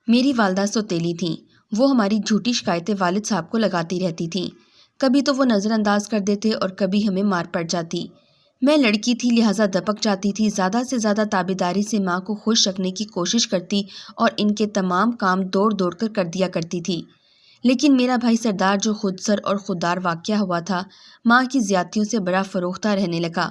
میری والدہ سوتیلی تھیں۔ وہ ہماری جھوٹی شکایتیں والد صاحب کو لگاتی رہتی تھیں۔ کبھی تو وہ نظر انداز کر دیتے اور کبھی ہمیں مار پڑ جاتی۔ میں لڑکی تھی لہٰذا دبک جاتی تھی، زیادہ سے زیادہ تابعداری سے ماں کو خوش رکھنے کی کوشش کرتی اور ان کے تمام کام دوڑ دوڑ کر دیا کرتی تھی۔ لیکن میرا بھائی سردار جو خود سر اور خوددار واقع ہوا تھا، ماں کی زیادتیوں سے بڑا فروختہ رہنے لگا۔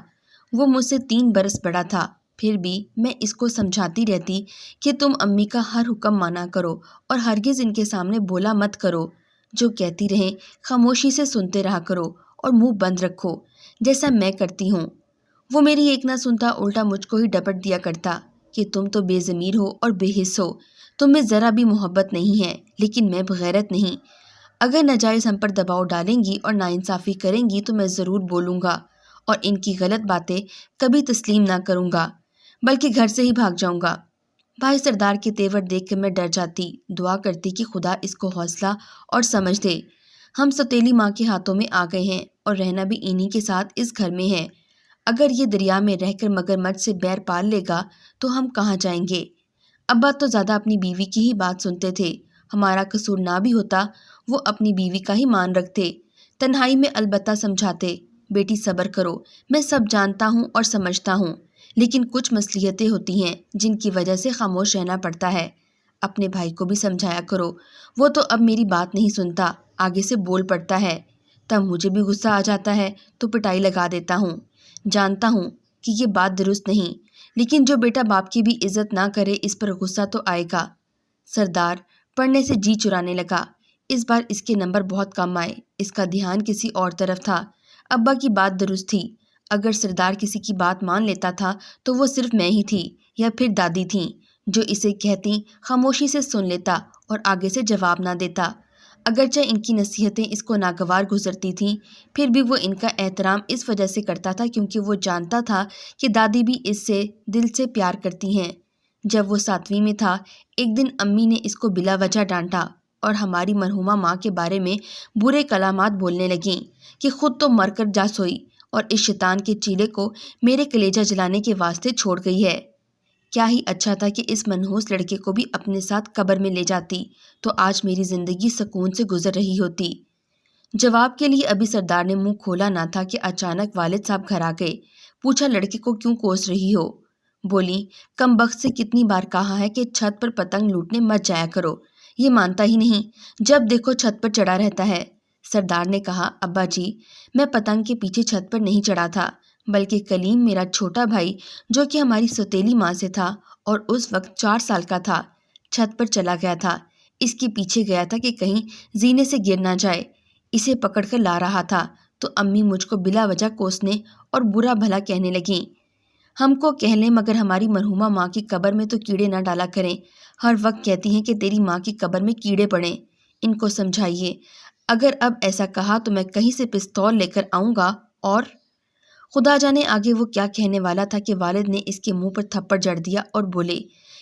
وہ مجھ سے 3 برس بڑا تھا، پھر بھی میں اس کو سمجھاتی رہتی کہ تم امی کا ہر حکم مانا کرو اور ہرگز ان کے سامنے بولا مت کرو۔ جو کہتی رہیں خاموشی سے سنتے رہا کرو اور منہ بند رکھو، جیسا میں کرتی ہوں۔ وہ میری ایک نہ سنتا، الٹا مجھ کو ہی ڈپٹ دیا کرتا کہ تم تو بے ضمیر ہو اور بے حس ہو، تم میں ذرا بھی محبت نہیں ہے، لیکن میں بغیرت نہیں۔ اگر ناجائز ہم پر دباؤ ڈالیں گی اور ناانصافی کریں گی تو میں ضرور بولوں گا اور ان کی غلط باتیں کبھی تسلیم نہ کروں گا، بلکہ گھر سے ہی بھاگ جاؤں گا۔ بھائی سردار کے تیور دیکھ کر میں ڈر جاتی، دعا کرتی کہ خدا اس کو حوصلہ اور سمجھ دے۔ ہم سوتیلی ماں کے ہاتھوں میں آ گئے ہیں اور رہنا بھی انہی کے ساتھ اس گھر میں ہے۔ اگر یہ دریا میں رہ کر مگرمچھ سے بیر پال لے گا تو ہم کہاں جائیں گے؟ ابا تو زیادہ اپنی بیوی کی ہی بات سنتے تھے، ہمارا قصور نہ بھی ہوتا وہ اپنی بیوی کا ہی مان رکھتے، تنہائی میں البتہ سمجھاتے، بیٹی صبر کرو، میں سب جانتا ہوں اور سمجھتا ہوں، لیکن کچھ مصلحتیں ہوتی ہیں جن کی وجہ سے خاموش رہنا پڑتا ہے۔ اپنے بھائی کو بھی سمجھایا کرو، وہ تو اب میری بات نہیں سنتا، آگے سے بول پڑتا ہے، تب مجھے بھی غصہ آ جاتا ہے تو پٹائی لگا دیتا ہوں۔ جانتا ہوں کہ یہ بات درست نہیں، لیکن جو بیٹا باپ کی بھی عزت نہ کرے اس پر غصہ تو آئے گا۔ سردار پڑھنے سے جی چرانے لگا۔ اس بار اس کے نمبر بہت کم آئے، اس کا دھیان کسی اور طرف تھا۔ ابا کی بات درست تھی، اگر سردار کسی کی بات مان لیتا تھا تو وہ صرف میں ہی تھی یا پھر دادی تھیں، جو اسے کہتی خاموشی سے سن لیتا اور آگے سے جواب نہ دیتا۔ اگرچہ ان کی نصیحتیں اس کو ناگوار گزرتی تھیں، پھر بھی وہ ان کا احترام اس وجہ سے کرتا تھا کیونکہ وہ جانتا تھا کہ دادی بھی اس سے دل سے پیار کرتی ہیں۔ جب وہ 7ویں میں تھا، ایک دن امی نے اس کو بلا وجہ ڈانٹا اور ہماری مرحومہ ماں کے بارے میں برے کلمات بولنے لگیں کہ خود تو مر کر جا سوئی اور اس شیطان کے چیلے کو میرے کلیجہ جلانے کے واسطے چھوڑ گئی ہے۔ کیا ہی اچھا تھا کہ اس منحوس لڑکے کو بھی اپنے ساتھ قبر میں لے جاتی تو آج میری زندگی سکون سے گزر رہی ہوتی۔ جواب کے لیے ابھی سردار نے منہ کھولا نہ تھا کہ اچانک والد صاحب گھر آ گئے۔ پوچھا لڑکے کو کیوں کوس رہی ہو؟ بولی کم بخت سے کتنی بار کہا ہے کہ چھت پر پتنگ لوٹنے مت جایا کرو، یہ مانتا ہی نہیں، جب دیکھو چھت پر چڑھا رہتا ہے۔ سردار نے کہا ابا جی، میں پتنگ کے پیچھے چھت پر نہیں چڑھا تھا، بلکہ کلیم میرا چھوٹا بھائی جو کہ ہماری سوتیلی ماں سے تھا اور اس وقت 4 سال کا تھا، چھت پر چلا گیا تھا، اس کے پیچھے گیا تھا کہ کہیں زینے سے گر نہ جائے، اسے پکڑ کر لا رہا تھا تو امی مجھ کو بلا وجہ کوسنے اور برا بھلا کہنے لگیں۔ ہم کو کہہ لیں مگر ہماری مرحومہ ماں کی قبر میں تو کیڑے نہ ڈالا کریں، ہر وقت کہتی ہیں کہ تیری ماں کی قبر میں کیڑے پڑیں، ان کو سمجھائیے، اگر اب ایسا کہا تو میں کہیں سے پستول لے کر آؤں گا اور خدا جانے آگے وہ کیا کہنے والا تھا کہ والد نے اس کے منہ پر تھپڑ جڑ دیا اور بولے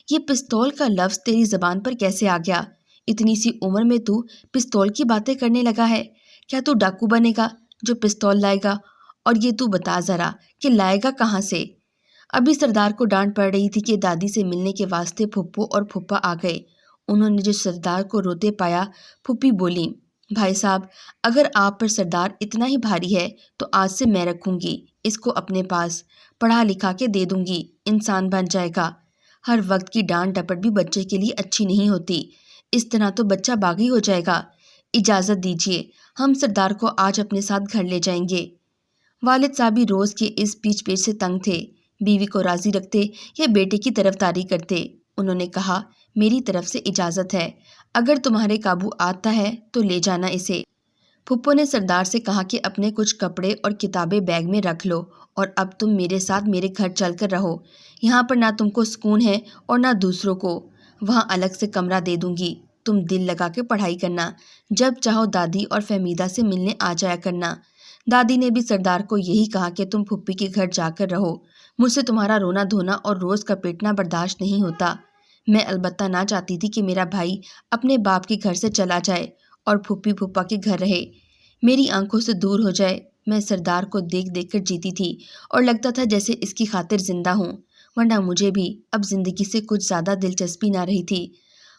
یہ پستول کا لفظ تیری زبان پر کیسے آ گیا؟ اتنی سی عمر میں تو پستول کی باتیں کرنے لگا ہے، کیا تو ڈاکو بنے گا جو پستول لائے گا؟ اور یہ تو بتا ذرا کہ لائے گا کہاں سے؟ ابھی سردار کو ڈانٹ پڑ رہی تھی کہ دادی سے ملنے کے واسطے پھپھو اور پھپھا آ گئے۔ انہوں نے جو سردار کو روتے پایا، پھوپھی بولی بھائی صاحب اگر آپ پر سردار اتنا ہی بھاری ہے تو آج سے میں رکھوں گی، اس کو اپنے پاس پڑھا لکھا کے دے دوں گی، انسان بن جائے گا۔ ہر وقت کی ڈانٹ ڈپٹ بھی بچے کے لیے اچھی نہیں ہوتی، اس طرح تو بچہ باغی ہو جائے گا۔ اجازت دیجیے، ہم سردار کو آج اپنے ساتھ گھر لے جائیں گے۔ والد صاحب بھی روز کے اس پیچ پیچ سے تنگ تھے، بیوی کو راضی رکھتے یا بیٹے کی طرفداری کرتے۔ انہوں نے کہا میری طرف سے اجازت ہے، اگر تمہارے قابو آتا ہے تو لے جانا اسے۔ پھپھو نے سردار سے کہا کہ اپنے کچھ کپڑے اور کتابیں بیگ میں رکھ لو اور اب تم میرے ساتھ میرے گھر چل کر رہو، یہاں پر نہ تم کو سکون ہے اور نہ دوسروں کو، وہاں الگ سے کمرہ دے دوں گی، تم دل لگا کے پڑھائی کرنا، جب چاہو دادی اور فہمیدہ سے ملنے آ جایا کرنا۔ دادی نے بھی سردار کو یہی کہا کہ تم پھپھی کے گھر جا کر رہو، مجھ سے تمہارا رونا دھونا اور روز کا پیٹنا برداشت نہیں ہوتا۔ میں البتہ نہ چاہتی تھی کہ میرا بھائی اپنے باپ کے گھر سے چلا جائے اور پھپھی پھپھا کے گھر رہے، میری آنکھوں سے دور ہو جائے۔ میں سردار کو دیکھ دیکھ کر جیتی تھی اور لگتا تھا جیسے اس کی خاطر زندہ ہوں، ورنہ مجھے بھی اب زندگی سے کچھ زیادہ دلچسپی نہ رہی تھی۔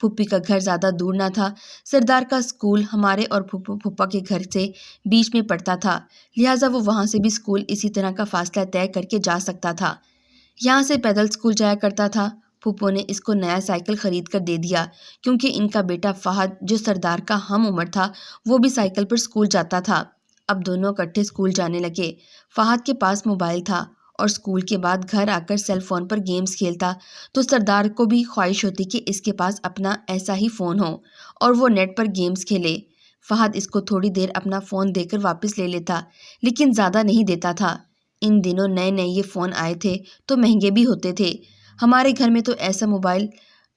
پھپھی کا گھر زیادہ دور نہ تھا۔ سردار کا اسکول ہمارے اور پھپھا کے گھر سے بیچ میں پڑتا تھا، لہٰذا وہ وہاں سے بھی اسکول اسی طرح کا فاصلہ طے کر کے جا سکتا تھا۔ یہاں سے پیدل اسکول جایا کرتا تھا۔ پھپھو نے اس کو نیا سائیکل خرید کر دے دیا کیونکہ ان کا بیٹا فہد جو سردار کا ہم عمر تھا وہ بھی سائیکل پر اسکول جاتا تھا۔ اب دونوں اکٹھے اسکول جانے لگے۔ فہد کے پاس موبائل تھا اور اسکول کے بعد گھر آ کر سیل فون پر گیمز کھیلتا، تو سردار کو بھی خواہش ہوتی کہ اس کے پاس اپنا ایسا ہی فون ہو اور وہ نیٹ پر گیمز کھیلے۔ فہد اس کو تھوڑی دیر اپنا فون دے کر واپس لے لیتا، لیکن زیادہ نہیں دیتا تھا۔ ان دنوں نئے نئے یہ فون آئے تھے تو مہنگے بھی ہوتے تھے۔ ہمارے گھر میں تو ایسا موبائل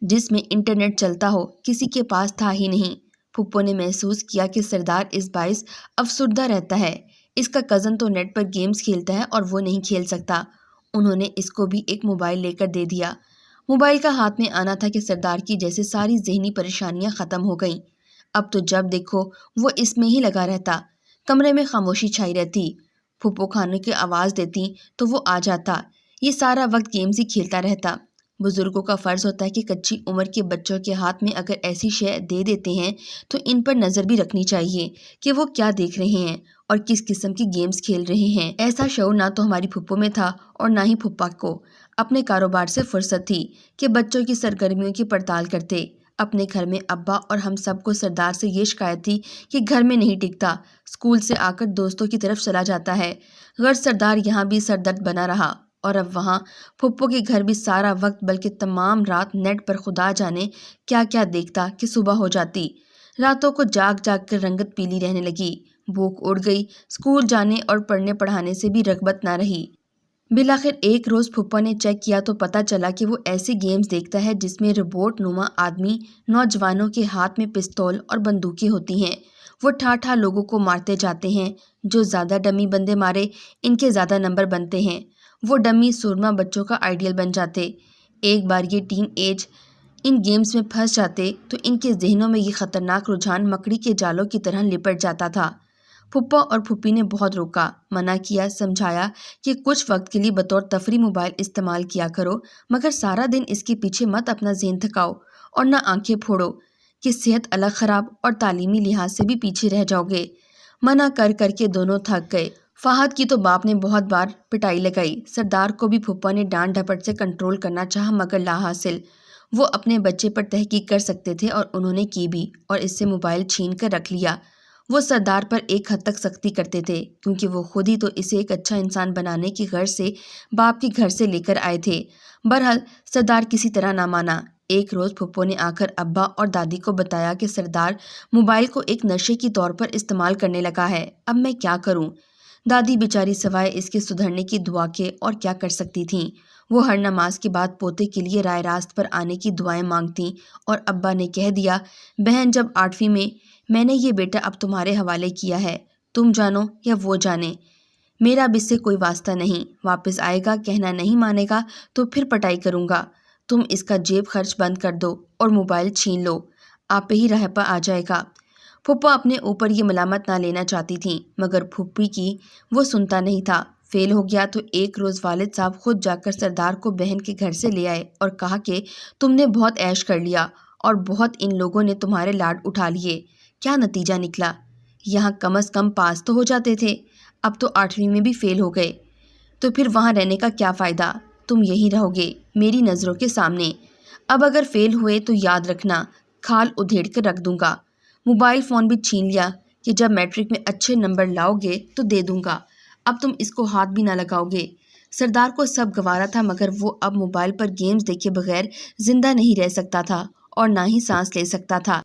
جس میں انٹرنیٹ چلتا ہو کسی کے پاس تھا ہی نہیں۔ پھپھو نے محسوس کیا کہ سردار اس باعث افسردہ رہتا ہے۔ اس کا کزن تو نیٹ پر گیمز کھیلتا ہے اور وہ نہیں کھیل سکتا۔ انہوں نے اس کو بھی ایک موبائل لے کر دے دیا۔ موبائل کا ہاتھ میں آنا تھا کہ سردار کی جیسے ساری ذہنی پریشانیاں ختم ہو گئیں۔ اب تو جب دیکھو وہ اس میں ہی لگا رہتا۔ کمرے میں خاموشی چھائی رہتی۔ پھپھو کھانے کی آواز دیتی تو وہ آ جاتا۔ یہ سارا وقت گیمز ہی کھیلتا رہتا۔ بزرگوں کا فرض ہوتا ہے کہ کچی عمر کے بچوں کے ہاتھ میں اگر ایسی شے دے دیتے ہیں تو ان پر نظر بھی رکھنی چاہیے کہ وہ کیا دیکھ رہے ہیں اور کس قسم کی گیمز کھیل رہے ہیں۔ ایسا شعور نہ تو ہماری پھپھو میں تھا اور نہ ہی پھپھا کو۔ اپنے کاروبار سے فرصت تھی کہ بچوں کی سرگرمیوں کی پڑتال کرتے۔ اپنے گھر میں ابا اور ہم سب کو سردار سے یہ شکایت تھی کہ گھر میں نہیں ٹکتا، اسکول سے آ کر دوستوں کی طرف چلا جاتا ہے۔ غرض سردار یہاں بھی سردرد بنا رہا اور اب وہاں پھپھو کے گھر بھی سارا وقت بلکہ تمام رات نیٹ پر خدا جانے کیا کیا دیکھتا کہ صبح ہو جاتی۔ راتوں کو جاگ جاگ کر رنگت پیلی رہنے لگی، بھوک اڑ گئی، اسکول جانے اور پڑھنے پڑھانے سے بھی رغبت نہ رہی۔ بالآخر ایک روز پھپھا نے چیک کیا تو پتہ چلا کہ وہ ایسے گیمز دیکھتا ہے جس میں روبوٹ نما آدمی نوجوانوں کے ہاتھ میں پستول اور بندوقیں ہوتی ہیں۔ وہ ٹھا لوگوں کو مارتے جاتے ہیں۔ جو زیادہ ڈمی بندے مارے ان کے زیادہ نمبر بنتے ہیں۔ وہ ڈمی سورما بچوں کا آئیڈیل بن جاتے۔ ایک بار یہ ٹین ایج ان گیمز میں پھنس جاتے تو ان کے ذہنوں میں یہ خطرناک رجحان مکڑی کے جالوں کی طرح لپٹ جاتا تھا۔ پھپھا اور پھپھی نے بہت روکا، منع کیا، سمجھایا کہ کچھ وقت کے لیے بطور تفریح موبائل استعمال کیا کرو، مگر سارا دن اس کے پیچھے مت اپنا ذہن تھکاؤ اور نہ آنکھیں پھوڑو کہ صحت الگ خراب اور تعلیمی لحاظ سے بھی پیچھے رہ جاؤ گے۔ منع کر کر کے دونوں تھک گئے۔ فہد کی تو باپ نے بہت بار پٹائی لگائی۔ سردار کو بھی پھپھا نے ڈانٹ ڈپٹ سے کنٹرول کرنا چاہا مگر لا حاصل۔ وہ اپنے بچے پر تحقیق کر سکتے تھے اور انہوں نے کی بھی اور اس سے موبائل چھین کر رکھ لیا۔ وہ سردار پر ایک حد تک سختی کرتے تھے کیونکہ وہ خود ہی تو اسے ایک اچھا انسان بنانے کی غرض سے باپ کے گھر سے لے کر آئے تھے۔ بہرحال سردار کسی طرح نہ مانا۔ ایک روز پھپھو نے آ کر ابا اور دادی کو بتایا کہ سردار موبائل کو ایک نشے کی طور پر استعمال کرنے لگا ہے، اب میں کیا کروں؟ دادی بیچاری سوائے اس کے سدھرنے کی دعا کے اور کیا کر سکتی تھیں؟ وہ ہر نماز کے بعد پوتے کے لیے رائے راست پر آنے کی دعائیں مانگتیں اور ابا نے کہہ دیا، بہن جب 8ویں میں نے یہ بیٹا اب تمہارے حوالے کیا ہے، تم جانو یا وہ جانے، میرا اب اس سے کوئی واسطہ نہیں، واپس آئے گا، کہنا نہیں مانے گا تو پھر پٹائی کروں گا، تم اس کا جیب خرچ بند کر دو اور موبائل چھین لو، آپ ہی راہ پہ آ جائے گا۔ پھپھا اپنے اوپر یہ ملامت نہ لینا چاہتی تھیں مگر پھپھی کی وہ سنتا نہیں تھا۔ فیل ہو گیا تو ایک روز والد صاحب خود جا کر سردار کو بہن کے گھر سے لے آئے اور کہا کہ تم نے بہت عیش کر لیا اور بہت ان لوگوں نے تمہارے لاڈ اٹھا لیے، کیا نتیجہ نکلا؟ یہاں کم از کم پاس تو ہو جاتے تھے، اب تو 8ویں میں بھی فیل ہو گئے، تو پھر وہاں رہنے کا کیا فائدہ؟ تم یہیں رہو گے میری نظروں کے سامنے۔ اب اگر فیل ہوئے تو یاد رکھنا کھال ادھیڑ کر رکھ دوں گا۔ موبائل فون بھی چھین لیا کہ جب میٹرک میں اچھے نمبر لاؤ گے تو دے دوں گا، اب تم اس کو ہاتھ بھی نہ لگاؤ گے۔ سردار کو سب گوارا تھا مگر وہ اب موبائل پر گیمز دیکھے بغیر زندہ نہیں رہ سکتا تھا اور نہ ہی سانس لے سکتا تھا،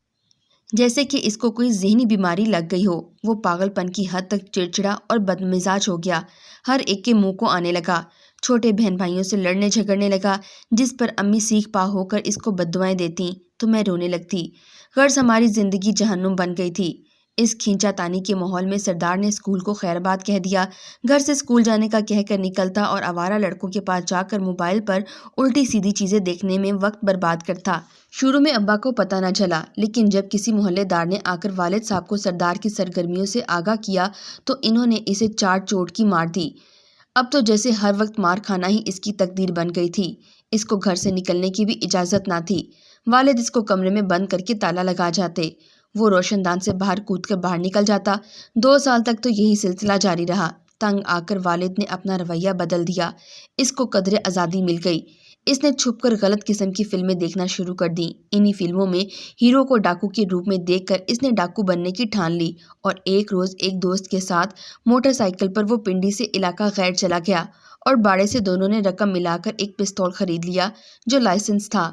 جیسے کہ اس کو کوئی ذہنی بیماری لگ گئی ہو۔ وہ پاگل پن کی حد تک چڑچڑا اور بدمزاج ہو گیا، ہر ایک کے منہ کو آنے لگا، چھوٹے بہن بھائیوں سے لڑنے جھگڑنے لگا، جس پر امی سیکھ پا ہو کر اس کو بددعائیں دیتی تو میں رونے لگتی۔ غرض ہماری زندگی جہنم بن گئی تھی۔ اس کھینچا تانی کے ماحول میں سردار نے اسکول کو خیر بات کہہ دیا، گھر سے اسکول جانے کا کہہ کر نکلتا اور آوارہ لڑکوں کے پاس جا کر موبائل پر الٹی سیدھی چیزیں دیکھنے میں وقت برباد کرتا۔ شروع میں ابا کو پتہ نہ چلا، لیکن جب کسی محلے دار نے آ کر والد صاحب کو سردار کی سرگرمیوں سے آگاہ کیا تو انہوں نے اسے چاٹ چوٹ کی مار دی۔ اب تو جیسے ہر وقت مار کھانا ہی اس کی تقدیر بن گئی تھی۔ اس کو گھر سے نکلنے کی بھی اجازت نہ تھی۔ والد اس کو کمرے میں بند کر کے تالا لگا جاتے۔ وہ روشن دان سے باہر کود کر باہر نکل جاتا۔ 2 سال تک تو یہی سلسلہ جاری رہا۔ تنگ آ کر والد نے اپنا رویہ بدل دیا۔ اس کو قدرے آزادی مل گئی۔ اس نے چھپ کر غلط قسم کی فلمیں دیکھنا شروع کر دیں۔ انہی فلموں میں ہیرو کو ڈاکو کے روپ میں دیکھ کر اس نے ڈاکو بننے کی ٹھان لی، اور ایک روز ایک دوست کے ساتھ موٹر سائیکل پر وہ پنڈی سے علاقہ غیر چلا گیا، اور باڑے سے دونوں نے رقم ملا کر ایک پستول خرید لیا جو لائسنس تھا۔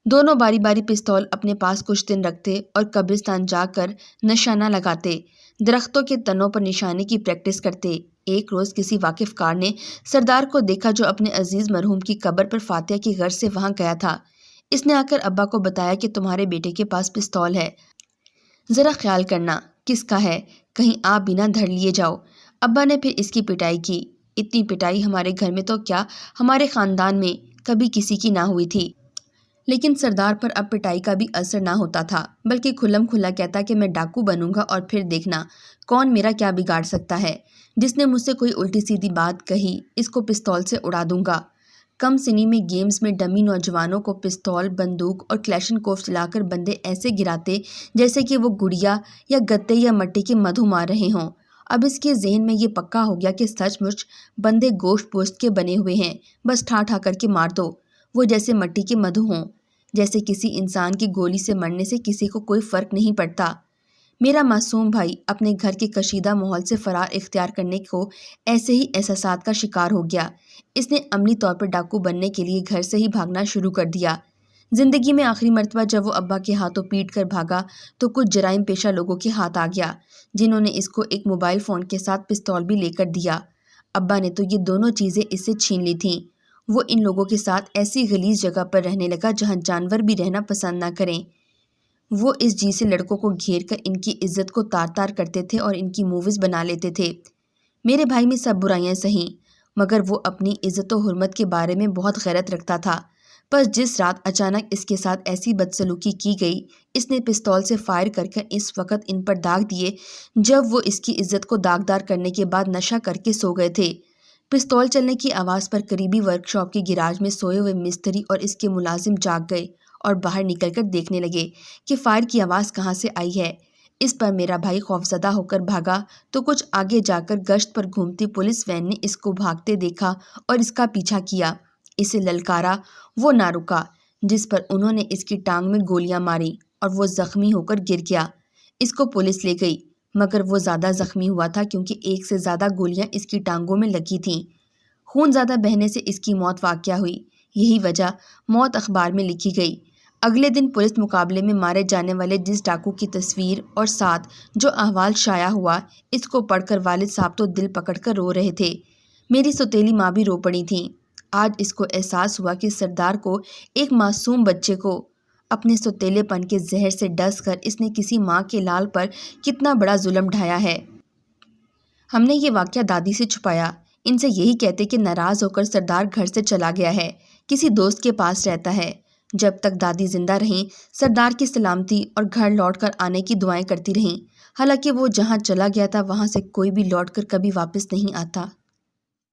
دونوں باری باری پستول اپنے پاس کچھ دن رکھتے اور قبرستان جا کر نشانہ لگاتے، درختوں کے تنوں پر نشانے کی پریکٹس کرتے۔ ایک روز کسی واقف کار نے سردار کو دیکھا جو اپنے عزیز مرحوم کی قبر پر فاتحہ کی غرض سے وہاں گیا تھا۔ اس نے آ کر ابا کو بتایا کہ تمہارے بیٹے کے پاس پستول ہے، ذرا خیال کرنا کس کا ہے، کہیں آپ بھی نہ دھر لیے جاؤ۔ ابا نے پھر اس کی پٹائی کی۔ اتنی پٹائی ہمارے گھر میں تو کیا ہمارے خاندان میں کبھی کسی کی نہ ہوئی تھی۔ لیکن سردار پر اب پٹائی کا بھی اثر نہ ہوتا تھا، بلکہ کھلم کھلا کہتا کہ میں ڈاکو بنوں گا اور پھر دیکھنا کون میرا کیا بگاڑ سکتا ہے۔ جس نے مجھ سے کوئی الٹی سیدھی بات کہی اس کو پستول سے اڑا دوں گا۔ کم سنی میں گیمز میں ڈمی نوجوانوں کو پستول، بندوق اور کلیشنکوف چلا کر بندے ایسے گراتے جیسے کہ وہ گڑیا یا گتے یا مٹی کے مدھو مار رہے ہوں۔ اب اس کے ذہن میں یہ پکا ہو گیا کہ سچ مچ بندے گوشت پوشت کے بنے ہوئے ہیں، بس ٹھا ٹھا کر کے مار دو، وہ جیسے مٹی کے مدھو ہوں۔ جیسے کسی انسان کی گولی سے مرنے سے کسی کو کوئی فرق نہیں پڑتا۔ میرا معصوم بھائی اپنے گھر کے کشیدہ ماحول سے فرار اختیار کرنے کو ایسے ہی احساسات کا شکار ہو گیا۔ اس نے عملی طور پر ڈاکو بننے کے لیے گھر سے ہی بھاگنا شروع کر دیا۔ زندگی میں آخری مرتبہ جب وہ ابا کے ہاتھوں پیٹ کر بھاگا تو کچھ جرائم پیشہ لوگوں کے ہاتھ آ گیا، جنہوں نے اس کو ایک موبائل فون کے ساتھ پستول بھی لے کر دیا۔ ابا نے تو یہ دونوں چیزیں اس سے چھین لی تھیں۔ وہ ان لوگوں کے ساتھ ایسی غلیظ جگہ پر رہنے لگا جہاں جانور بھی رہنا پسند نہ کریں۔ وہ اس جی سے لڑکوں کو گھیر کر ان کی عزت کو تار تار کرتے تھے اور ان کی موویز بنا لیتے تھے۔ میرے بھائی میں سب برائیاں سہیں، مگر وہ اپنی عزت و حرمت کے بارے میں بہت غیرت رکھتا تھا۔ بس جس رات اچانک اس کے ساتھ ایسی بدسلوکی کی گئی، اس نے پستول سے فائر کر کر اس وقت ان پر داغ دیے جب وہ اس کی عزت کو داغدار کرنے کے بعد نشہ کر کے سو گئے تھے۔ پستول چلنے کی آواز پر قریبی ورک شاپ کی گراج میں سوئے ہوئے مستری اور اس کے ملازم جاگ گئے اور باہر نکل کر دیکھنے لگے کہ فائر کی آواز کہاں سے آئی ہے۔ اس پر میرا بھائی خوفزدہ ہو کر بھاگا تو کچھ آگے جا کر گشت پر گھومتی پولیس وین نے اس کو بھاگتے دیکھا اور اس کا پیچھا کیا۔ اسے للکارا، وہ نہ رکا، جس پر انہوں نے اس کی ٹانگ میں گولیاں ماری اور وہ زخمی ہو کر گر گیا۔ اس کو پولیس لے گئی، مگر وہ زیادہ زخمی ہوا تھا کیونکہ 1 سے زیادہ گولیاں اس کی ٹانگوں میں لگی تھیں۔ خون زیادہ بہنے سے اس کی موت واقع ہوئی، یہی وجہ موت اخبار میں لکھی گئی۔ اگلے دن پولیس مقابلے میں مارے جانے والے جس ڈاکو کی تصویر اور ساتھ جو احوال شائع ہوا، اس کو پڑھ کر والد صاحب تو دل پکڑ کر رو رہے تھے۔ میری سوتیلی ماں بھی رو پڑی تھیں۔ آج اس کو احساس ہوا کہ سردار کو، ایک معصوم بچے کو، اپنے سوتیلے پن کے زہر سے ڈس کر اس نے کسی ماں کے لال پر کتنا بڑا ظلم ڈھایا ہے۔ ہم نے یہ واقعہ دادی سے چھپایا، ان سے یہی کہتے کہ ناراض ہو کر سردار گھر سے چلا گیا ہے، کسی دوست کے پاس رہتا ہے۔ جب تک دادی زندہ رہیں سردار کی سلامتی اور گھر لوٹ کر آنے کی دعائیں کرتی رہیں، حالانکہ وہ جہاں چلا گیا تھا وہاں سے کوئی بھی لوٹ کر کبھی واپس نہیں آتا۔